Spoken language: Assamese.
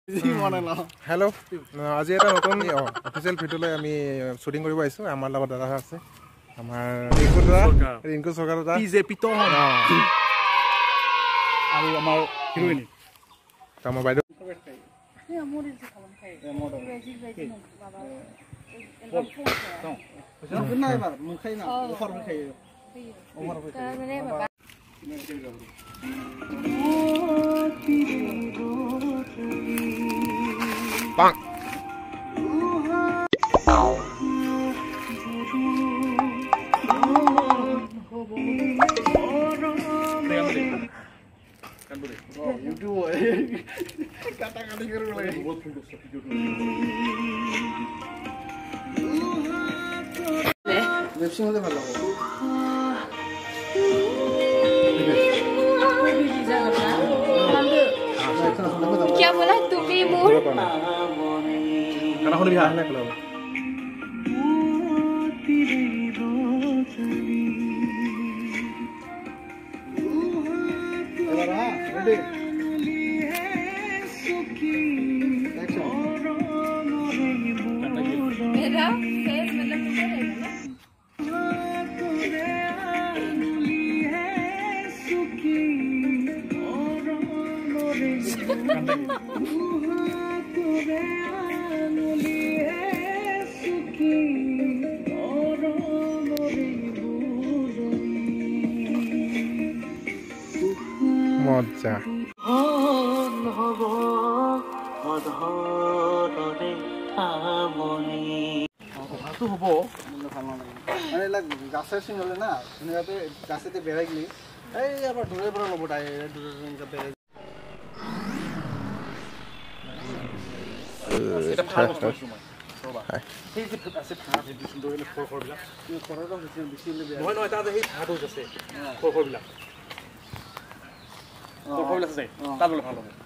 হেল্ল' আজি এটা নতুন অফিচিয়েল ভিডিঅ'লৈ আমি শ্বুটিং কৰিব আহিছোঁ আমাৰ লগত দাদা আছে আমাৰ ৰিংকু চৰকাৰ দাদা আৰু আমাৰ হিৰোইন আমাৰ বাইদেউ Bang. क्या बोला तुम्हें मोर karena aku lebih aneh kalau मेरा फेस मतलब मुझे रहेगा মজা কথাটো হ'ব ভাল নালাগে মানে এইবিলাক গাছে চিঙলে না ধুনীয়াকৈ গাছেতে বেৰাই গ'লি এই আমাৰ দূৰে পৰা ল'ব তাই এটা ভাল বস্তু আছোঁ মই সেই যে আছে ভাত সেইটো সুন্দৰ খৰবিলাক খৰটো বেছি নহয় নহয় তাত সেই ভাত আছে খৰবিলাক আছে তাত ল'লে ভাল হ'ব